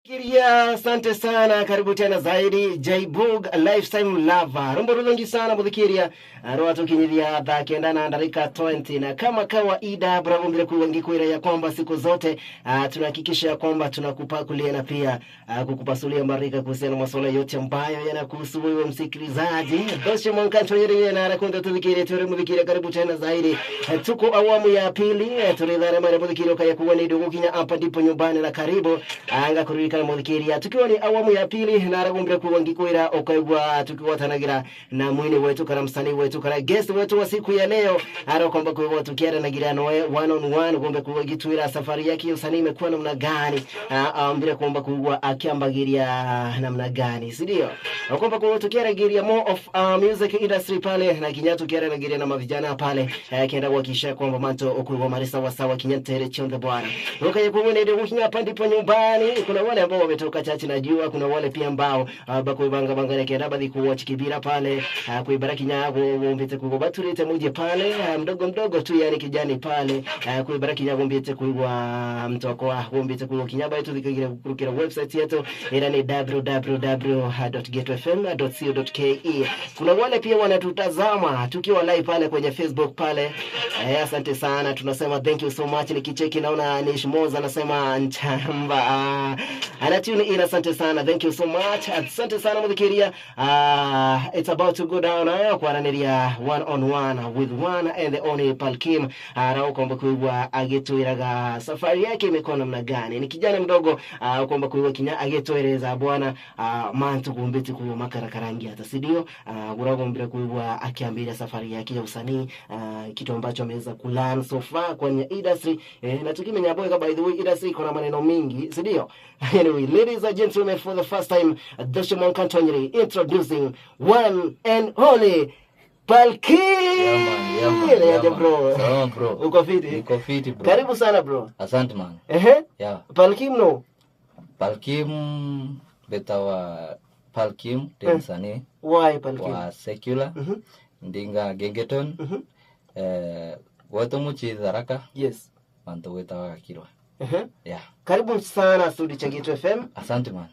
Kiria, asante sana, karibu tena zaidi J-Bug Lifetime Lover. Rumbo rungi sana mudhikiria, roa tukinyithia kenda na ndarika 20 na kama kawaida bravo mbele kuwangi kuira ya kwamba siku zote tunahakikisha ya kwamba tunakupakulia na pia kukupasulia marika kuhusiana na masuala yote ambayo yanakuhusu wewe msikilizaji. Dosho mwankanto yeye na anakwenda tudhikiria tore mudhikiria, karibu tena zaidi. Tuko awamu ya pili, tulidhara mara mudhikiria kaya kuwa ni dogo kinya hapa ndipo nyumbani na karibu anga kurika na mudhikiria tukiwa ni awamu ya pili na aragumbira kuwangikwira okaigwa tukiwa tanagira na mwini wetu kana msanii wetu kana guest wetu wa siku ya leo aro kwamba kwa tukiara nagira noe one on one gombe kuwagitwira safari yake ya usanii imekuwa namna gani, ambira kwamba kuwa akiambagiria namna gani, si ndio? Kwamba kwa tukiara giria more of music industry pale na kinyatu kiara nagira na mavijana pale kienda kuhakikisha kwamba manto okuwa marisa wasawa kinyantere chonde bwana ukaye kuone ndio kuhinya pandi po nyumbani. Kuna wale ambao wametoka chachi najua, kuna wale pia ambao bako banga kienda badhi kuwatch kibira pale kuibaraki nyago wombete kugobaturite muje pale mdogo tu yani kijani pale kuibaraki nyago wombete kuwa mtoko wombete kuwa kinyaba yetu dikira kurukira website yetu ila ni www.getfm.co.ke. kuna wale pia wanatutazama tukiwa live pale kwenye Facebook pale. Asante sana, tunasema thank you so much. Nikicheki naona Nishmoza anasema nchamba anatune ina, asante sana, thank you so much, asante sana mudhikiria. It's about to go down kwa raniria one on one with one and the only Palkim. Rao kwamba kuwa agetuiraga safari yake imekuwa namna gani, ni kijana mdogo kwamba kuwa kinya agetueleza bwana mantu kumbeti kuwa makarakarangi hata sidio urago mbele kuwa akiambia safari yake ya usanii, kitu ambacho ameweza kulearn so far kwenye industry. Na tukimenya boy by the way industry kuna maneno mingi sidio. Anyway, ladies and gentlemen, for the first time, Dosho Mwankantonyeri introducing one and only Palkim. Yeah, bro. Sawa bro. Uko fiti? Niko fiti bro. Karibu sana bro. Asante man. Yeah. Palkim no? Palkim betawa Palkim Tensani. Why Palkim? Wa secular. Ndinga gengeton. Watu muchi dharaka. Yes. Manto wetawa kirwa. Yeah. Karibu sana studio cha Geto FM. Asante man.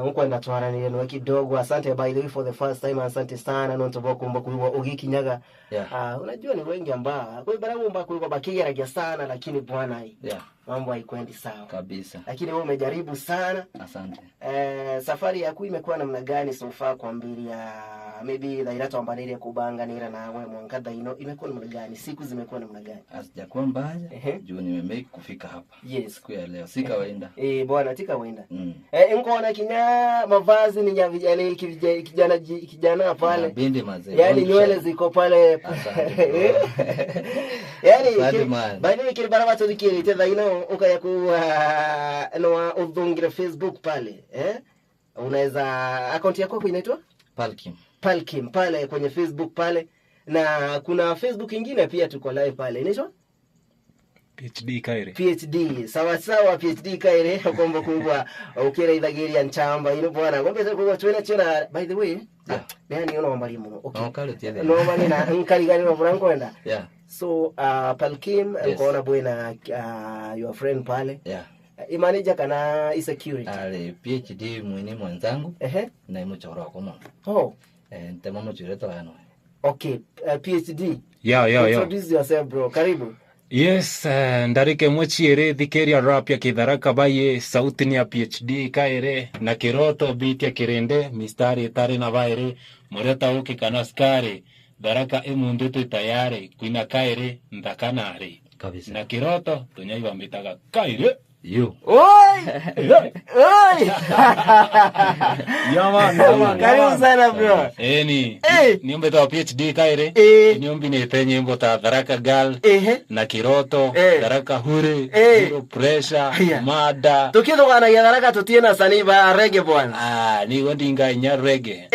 Huko ndatuana ni neno kidogo. Asante by the way for the first time. Asante sana nontoboa kumba kuwa ugiki nyaga. Yeah. Unajua ni wengi ambao kwa barabara mba kuwa bakiga sana lakini bwana hii. Yeah. Mambo haikwendi sawa Kabisa. Lakini wewe umejaribu sana. Asante. Safari yako imekuwa namna gani so far kwa mbili ya maybe dhairato ambanile kubanga nira na wewe mwankada imekuwa namna gani? Siku zimekuwa namna gani? Asijakuwa mbaya. Juu nimemake kufika hapa. Yes. Siku ya leo sika waenda. Bwana tika waenda. Nkoona kinya mavazi ni nyavijana kijana pale. Bindi mazee. Yaani nywele ziko pale. Yaani baada kile barabara tu dikiri tena ukaya kuwa no udhungira Facebook pale. Unaweza account yako inaitwa Palkim pale kwenye Facebook pale, na kuna Facebook nyingine pia tuko live pale inaitwa PhD Kaire. PhD sawa PhD Kaire kwamba kungwa ukira idhagiria nchamba ino bwana ngombe kwa tuena by the way yani uno mwalimu okay no mali na nkali gani na mwanangu kwenda so Palkim ngona bwana your friend pale manager kana security ale PhD mwini mwanzangu na imuchora kwa mama ntema mchireta wano okay PhD introduce yourself bro, karibu. Yes, ndarike mwachiere thikeria rap ya Kidharaka baye, sauti ni ya PhD Kaire na kiroto beat ya Kirende mistari tare na baire moreta uki kanaskare Dharaka emundeto tayari kuina Kaire ndakanare kabisa na kiroto tunyaiwa mbitaga Kaire you oi yaman karibu sana bro. Ni umbe ta PhD Kaire ni umbi ne tenye mbota Dharaka girl na kiroto Dharaka hure pressure mada tukizo kana ya Dharaka tutiena saniba reggae bwana ni wondinga nya reggae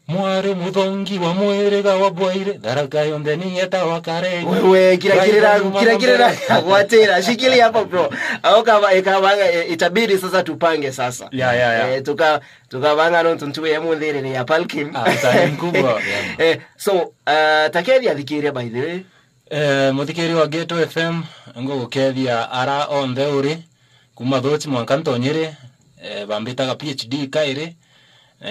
mware muthongi wa mwerega wa bwaire Dharaka yonde ni yeta wakare wewe kila watera shikili hapa bro au kama itabidi sasa tupange sasa tukabanga no tuntuwe mundhire ya Palkim mkubwa so takedia thikiria by the way muthikiri wa Geto FM ngo gukedia ara on the uri kuma dochi mwankanto nyere bambitaga PhD kaire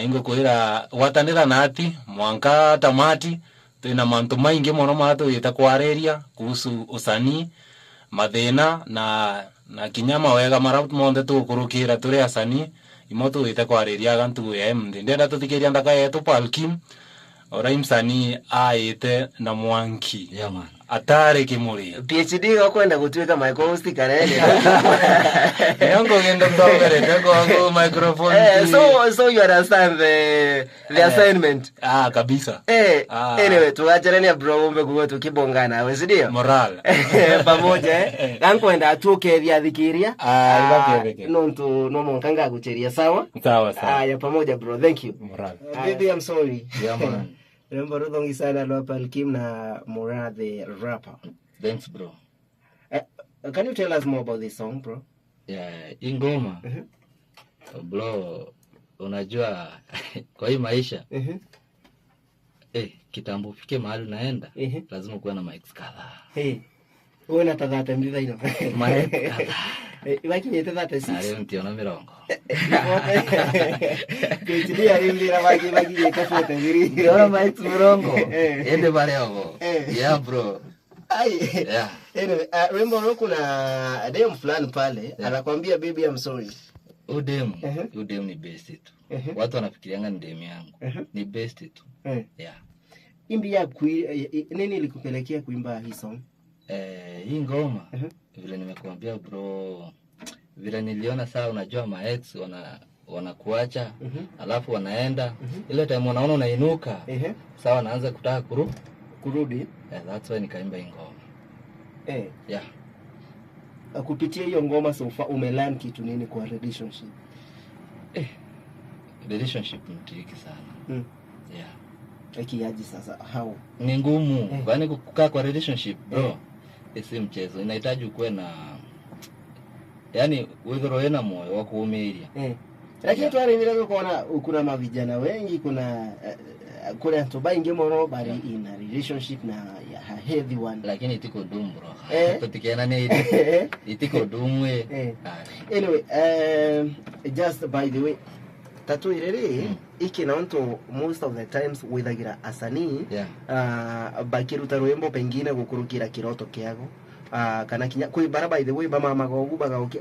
ingo kuira watanira nati mwanka tamati tuna mantu maingi mono mato yita kwareria kuhusu usanii mathina na kinyama wega maraut monde tukurukira turi asanii imoto yita kwareria gantu ndenda tuthikiria ndaka yetu Palkim ora imsanii aite na Mwanki man atare kimuri PhD gakwenda gutwika microhost karene yango ngendo tobere tego microphone so you understand the assignment kabisa anyway tuachereni bro umbe kugo tukibongana wewe ndio moral pamoja gankwenda atuke vya thikiria no monkanga gucheria sawa ya pamoja bro, thank you moral baby, I'm sorry man remember Rodongi sana lo Palkim na Mora the rapper. Thanks bro. Can you tell us more about this song bro? Ingoma bro, unajua kwa hii maisha kitambo ufike mahali unaenda lazima kuwe na mics kadhaa. Wewe na tadhata mbidha ino mics kadhaa iwakinye tadhata si leo ntiona mirongo kichilia rimbira bagi yetafuta viri yora mics mirongo ende baleo bro. Anyway, remember kuna dem fulani pale anakuambia baby I'm sorry. Udem ni best tu. Watu wanafikirianga ni dem yangu. Ni best tu. Imbi ya nini ilikupelekea kuimba hii song? Hii ngoma vile nimekuambia bro, vile niliona saa unajua ma ex wanakuacha alafu wanaenda ile time wanaona unainuka sawa wanaanza kutaka kurudi. That's why nikaimba hii ngoma. Kupitia hiyo ngoma so far umelearn kitu nini kwa relationship? Relationship ni tricky sana. Kiaji sasa how? Ni ngumu. Kwani kukaa kwa relationship bro, si mchezo. Inahitaji ukuwe na yani wewe na moyo wa kuumilia. Lakini tuarimira kuona kuna mavijana wengi, kuna tubai ngemo bali in a relationship na a heavy one, lakini itiko dumu bro. Tutikena ni itiko dumu Anyway, just by the way, tatu irere iki na onto most of the times withagira asanii bakiruta rwembo pengine gukurukira kiroto kiago kana kinya kwi baraba by the way bama magogu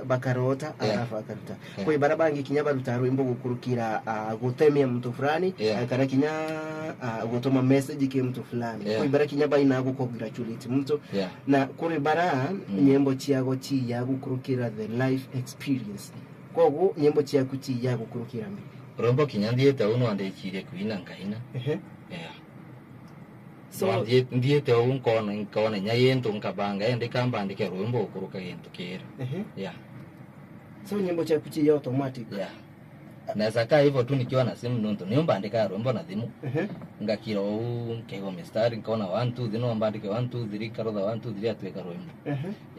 bakarota alafu akaruta kwi baraba ngi kinya baruta rwembo gukurukira gutemia mtu fulani kana kinya gutoma message ki mtu fulani kwi bara kinya baina congratulate mtu na kuri bara nyembo chiago chi ya gukurukira the life experience kogu nyembo chiago chi ya gukurukira mbi rombo kinyandie ta uno ande chire kuina ngaina so ndie te unkona nyayento nkabanga ende kamba andike rombo kuruka yento kera so nyembo cha kuchi automatic na saka hivyo tu nikiwa na simu nonto niomba andika rombo na thimu ngakira ngego mistari nkona 1 2 thino ambandike 1 2 3 karodha 1 2 3 atweka rombo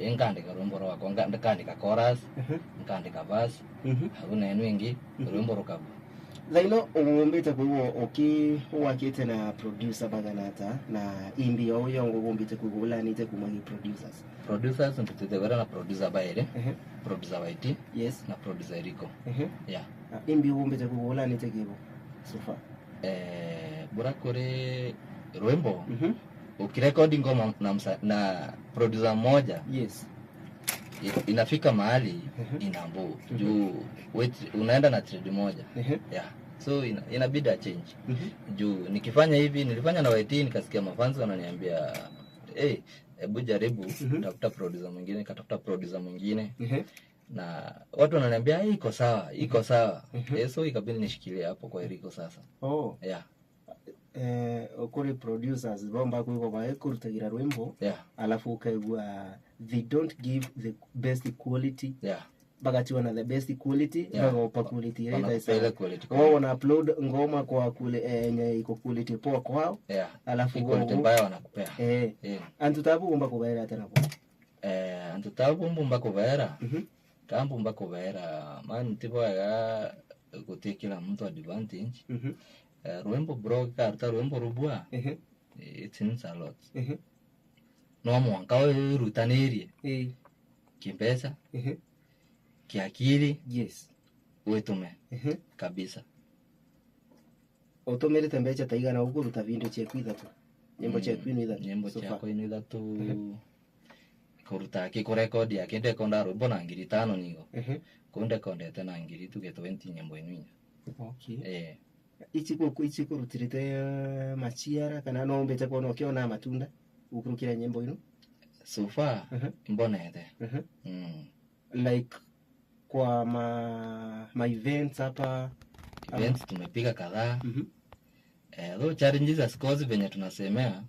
ngandika rombo ro wako ngandika chorus ngandika verse hauna enwengi rombo rokabu Zaino umbite kwa wakite na producer baganata na imbi yo umbite kwa nite kumagi producers ntutete wera na producer baile producer YT yes na producer Rico imbi umbite kwa nite kibo so far burakore Rwembo ukirekodi ngoma na producer mmoja yes inafika mahali inambo juu unaenda na trade moja so inabidi change juu nikifanya hivi nilifanya na YT nikasikia mafanzo wananiambia hebu jaribu tafuta producer mwingine, katafuta producer mwingine na watu wananiambia iko sawa so ikabidi nishikilie hapo kwa Eriko sasa okuri producers bomba kuko bae kurutagira rwembo alafu ukaigwa they don't give the best quality bagati wana the best quality bago pa quality ile wao wana upload ngoma kwa kule yenye iko quality poa kwao alafu quality mbaya wanakupea antutabu bomba kubaira tena antutabu bomba kubaira kambu bomba kubaira man tipo ya kutekela mtu advantage Rwembo bro karta Rwembo rubua it means a lot no mwanka rutaneri kimpesa kiakili Yes. witume kabisa. Utumire tembecha taigana ukuruta video cheku ithatu. Nyimbo cheku ino ithatu. Nyimbo chako ino ithatu. Kuruta kikurekodi yake ndekonda rwimbo na ngiri 5 nigo. Kunde kondete na ngiri tuge 20 nyimbo ino. Okay. Ichi kurutirite machiara kana no mbete kono kiona matunda ukurukira nyimbo ino. So far mbonete. Like kwa ma events hapa events tumepiga kadhaa. Though challenges as cause venye tunasemea.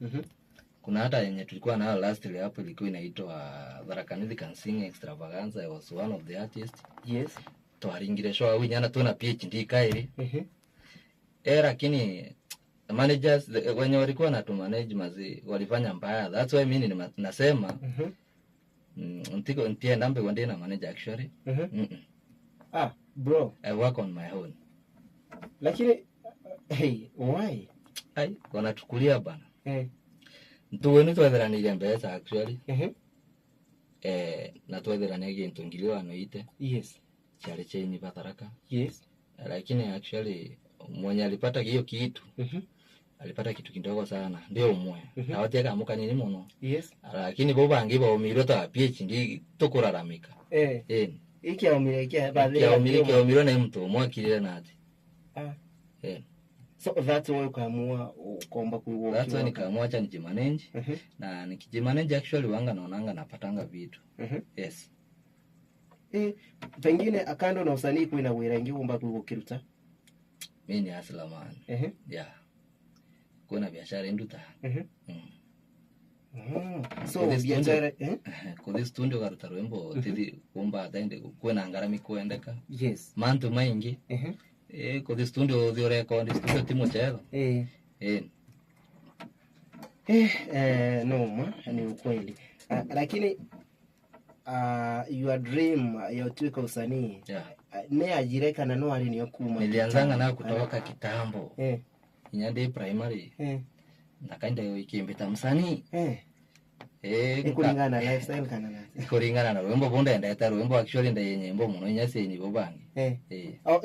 Kuna hata yenye tulikuwa nayo last year hapo ilikuwa inaitwa Tharaka Nithi Can Sing Extravaganza. I was one of the artists. Yes. Twaringire show winyana tuna PhD kairi. Lakini managers wenye walikuwa na tu manage mazi walifanya mbaya. That's why mimi nasema ntiko ntie nambe wande na manager actually. Bro, I work on my own. Lakini why? Wanatukulia bana. Ntuweni twetheranirie mbesa actually. Na twetheranirie ntungiliwano ite. Yes. Chale cheni Tharaka. Yes. Lakini actually mwenye alipata hiyo kitu. Alipata kitu kidogo sana. Ndio umwe. Na wateka amuka nini muno. Yes. Lakini bo bangi ba umiro ta PhD tukuraramika. Iki aumire kia baadhi ya umiro na mtu mwakilira nati. So that's why ukaamua kuomba kuiwalk. That's why nikaamua acha nijimanage. Na nikijimanage actually wanga naonanga napatanga vitu. Yes. Pengine akando na usanii kuina wira ingi umba kuiwalkiruta. Mimi ni hustler man. Yeah. Kuna biashara induta. So biashara kwa this studio karuta rwembo tidi kumba ataende kwena ngarami kuendeka. Yes. Mantu maingi. Kwa this studio the record studio timo chelo. No ni ukweli. Lakini your dream ya tuweka usanii. Ne ajireka na no alini yokuma. Nilianzanga na kutoka kitambo. Inyande primary. Nakaenda ikimbita msanii. Kulingana na lifestyle kana na. Kulingana na wimbo bonda ndeta wimbo actually nda yenye mbo muno nyase yenye bobangi.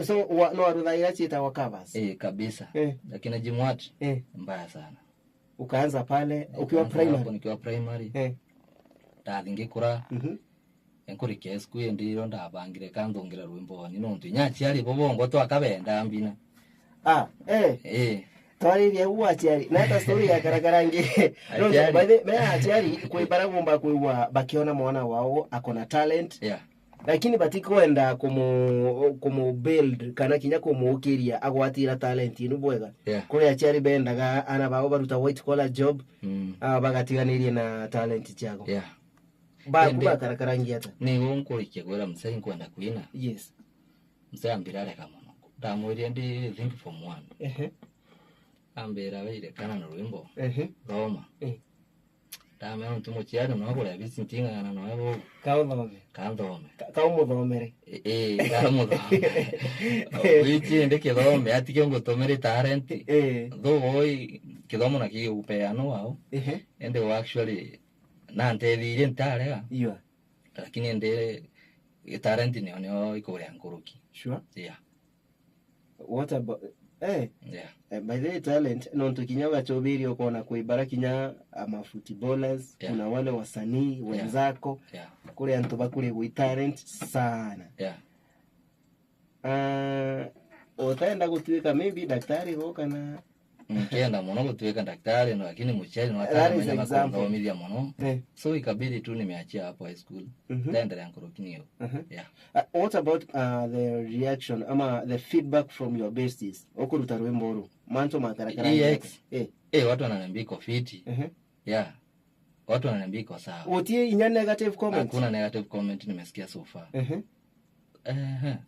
So no arudhaira chita wa covers. Kabisa. Lakini jimwati mbaya sana. Ukaanza pale ukiwa primary. Nikiwa primary. Tathingi kura. Enkuri kesku ndiro ndabangire kanthongira rwimbo ni nontu nyachi ali bobongo twakabenda mbina. Twaririe uachiari na hata story ya karakarangi. No, by the way achiari kuibara gomba kuiwa bakiona mwana wao akona talent. Lakini batikoenda kumu build kana kinya kumuukiria agwatira talent inu bwega. Kuri achiari bendaga ana bao baruta white collar job. Bagatiganirie na talent chago. Kuba karakarangi hata. Ni unkurikie gwera msai kwenda kuina. Yes. Msai ambirale kama no. Ndamwiri ndi think from 1. Ambera weire kana na rwimbo. Roma. Tame on tumo chiano no agora bisintinga na no abo. Kaudhome. Kaumuthomere. Kaumuthomere. Wichi ndike thome atike ngotomere talent. Though kithomo na kiupeano wao. Ende actually na nteithire ntarega. Lakini ende talent ni ikuria nguruki. Sure. What about by the talent no tukinyaga chobiri ukona kuibara kinya ama footballers kuna wale wasanii wenzako kule antoba kule with talent sana. Utaenda kutuweka maybe daktari ho kana Mkienda muno kutuweka daktari no lakini mcheli no hata makomba familia muno. So ikabidi tu nimeachia hapo high school. Ndaendelea kurukinio. What about the reaction ama the feedback from your besties? Okuruta rwembo manto makarakara. Watu wananiambia iko fiti. Watu wananiambia iko sawa. Utie inya negative comment? Hakuna negative comment nimesikia so far.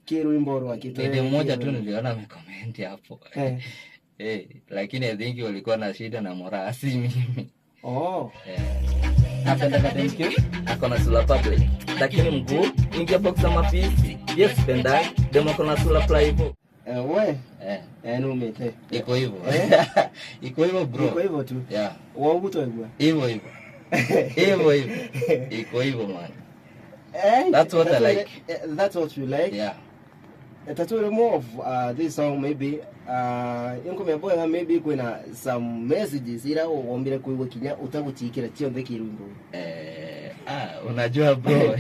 Kiru imboro akitoa. Ndio mmoja tu niliona amecomment hapo. Lakini I think walikuwa na shida na morasi mimi. Thank you. Akona sula public. Lakini mkuu ingia box za mafisi. Yes penda demo kona sula plaivo. No mete. Iko hivyo. Iko hivyo bro. Iko hivyo tu. Wao buto hivyo. Hivyo. Iko hivyo man. That's what I like. That's what you like. Yeah. Taturi more of this song maybe inkumeboya maybe kuna some messages ila uombile kuiwe kinya utagutikira chio ndeki rumbo. Unajua bro,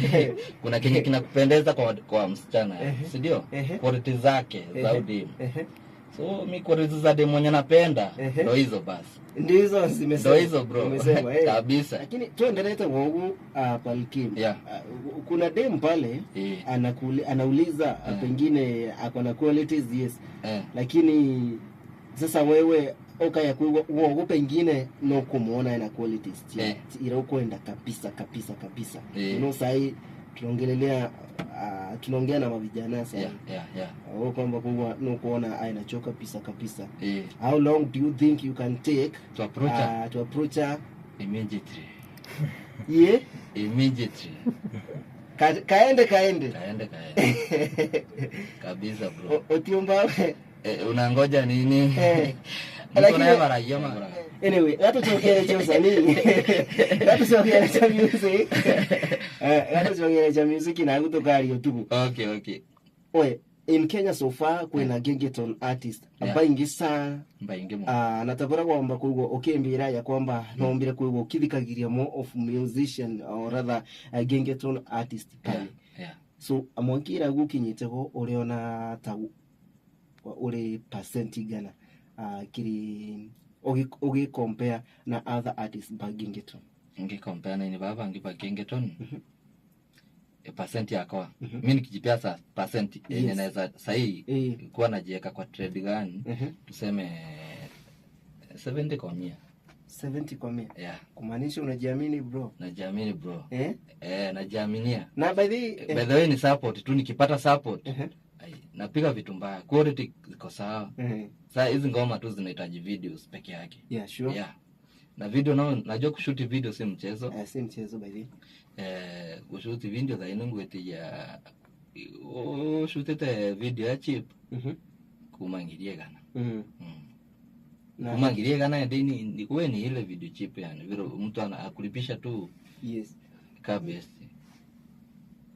kuna kenye kinakupendeza kwa msichana, si ndio? Quality zake za udemu. So mi quality za demu mwenye napenda ndio hizo basi. Ndizo zimesema. Ndio hizo bro. Umesema kabisa. Lakini tuendelee wogu Palkim. Yeah. Kuna demu pale anauliza pengine akona qualities yes. Lakini sasa wewe ya kuwa pengine no kumuona ina qualities ila ukoenda kabisa. Sahi tunaongea na mavijana sasa. Kwamba no kuona ainachoka kabisa. How long do you think you can take to approach her immediately? Yeah, immediately. Kaende kabisa bro. Otiomba unangoja nini? Lakini anyway, hata tuongee cha usanii. Hata tuongee cha music. Hata tuongee cha music na kutoka YouTube. Okay. Oye, in Kenya so far kuna gengeton artist abaingi sana natabura kwamba kugo mbira ya kwamba nombira kugo kithikagiria more of musician or rather gengeton artist pale. So amwankira gukinyiteho uriona ta uri percent gana kiri ogi compare na other artists ba gengeton. Ngi compare na ni baba ngi ba gengeton. Percent yako. Mimi nikijipea sa percent yenye naweza sahi kuwa najiweka kwa trade gani? Tuseme 70 kwa 100. 70 kwa 100. Yeah. Kumaanisha unajiamini bro? Najiamini bro. Najiaminia. Na by the way ni support tu, nikipata support. Napiga vitu mbaya. Quality ziko sawa. Sasa hizi ngoma tu zinahitaji videos peke yake. Yeah, sure. Yeah. Na video nao najua kushoot video si mchezo. Si mchezo by the kushoot video za inungu eti ya shootete video ya chip. Kumangirie gana. Kumangirie gana ndini ni kuwe ni ile video chip yani vile mtu anakulipisha tu. Yes. Kabisa.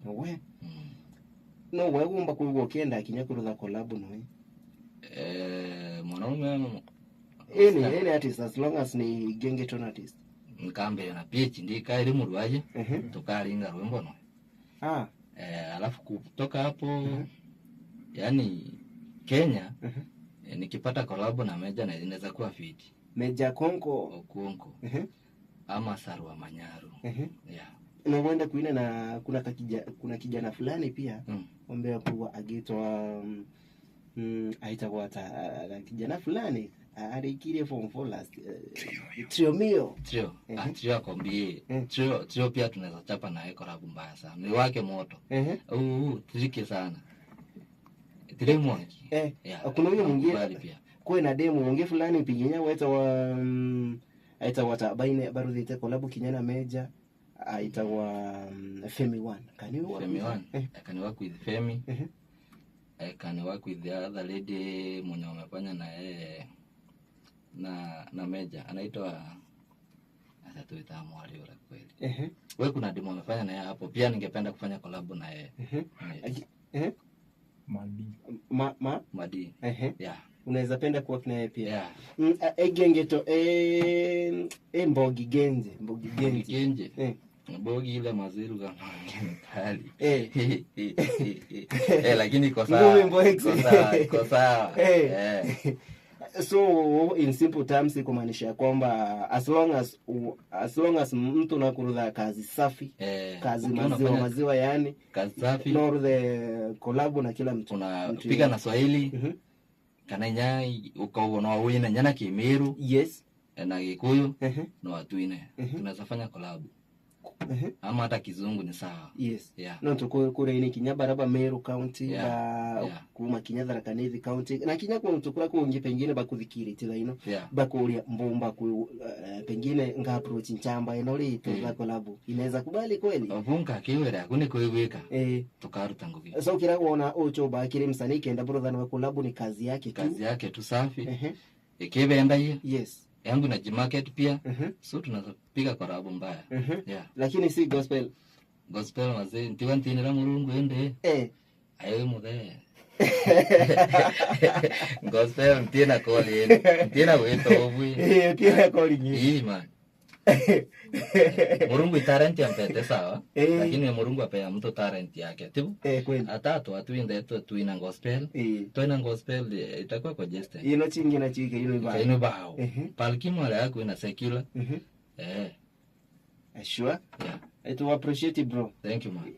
Wewe wewe umba kuigo kenda kinyakuruza collab no mwanaume any artist as long as ni gengeton artist nkambe na PhD kairi murwaje tukaringa rwembo no alafu kutoka hapo yani Kenya nikipata collab na Meja na inaweza kuwa fiti Meja Konko ama Sarwa Manyaru. Unaenda kuina na kuna kijana fulani pia ombea kuwa agitwa aitakuwa kijana fulani alikirie form 4 last Trio kombie Trio pia tunaweza chapa na collab mbaya sana ni wake moto triki sana Trio mwangi kuna huyo mwingine pia kwa na demo mwingine fulani piginya aitawa baina bado zite collab kinyana Meja aitawa Femi 1 can you work with Femi I can work with the other lady mwenye wamefanya na yeye na Meja anaitwa atatuita mwali ule kweli. Wewe kuna demo wamefanya na yeye hapo pia ningependa kufanya collab na yeye. Madi. Yeah. Unaweza penda kuwa na yeye pia. Yeah. Gengeto Mbogi Genje. Mbogi ile maziru kama kali. Lakini kosa. So in simple terms kumaanisha kwamba as long as mtu nakuruza kazi safi kazi maziwa yani kazi safi no the collab na kila mtu unapiga na Swahili kana nyai ukaona wina nyana Kimeru yes na Gikuyu na watu wengine tunaweza fanya collab ama hata Kizungu ni sawa. Yes. No tukore ni Kinyabaraba Meru County kuma Kinyadhara Kanithi County na Kinyako tukura ko ngi pengine bakuthikiri tila ino bakuria mbomba ku pengine nga approach nchamba ino ri tuza collab inaweza kubali kweli ovunka kiwera kuni kuiweka tukaruta nguvi so kira kuona ocho ba kire msanii kenda brother na collab ni kazi yake tu safi ikibenda hiyo yes yangu na G-Market pia so tunapiga collab mbaya lakini si gospel gospel mazee ntiwa ntinira murungu ende ayo muthe gospel ntina koli ntina wito obwi ntina koli nyi man Murungu itarenti ampete sawa lakini Murungu apea mtu talent yake tibu atatu atuinde tuina gospel tuina gospel itakuwa kwa jeste ino chingi na chike ino bao palkimu ala yako ina secular sure. Yeah. I to appreciate it, bro. Thank you, man.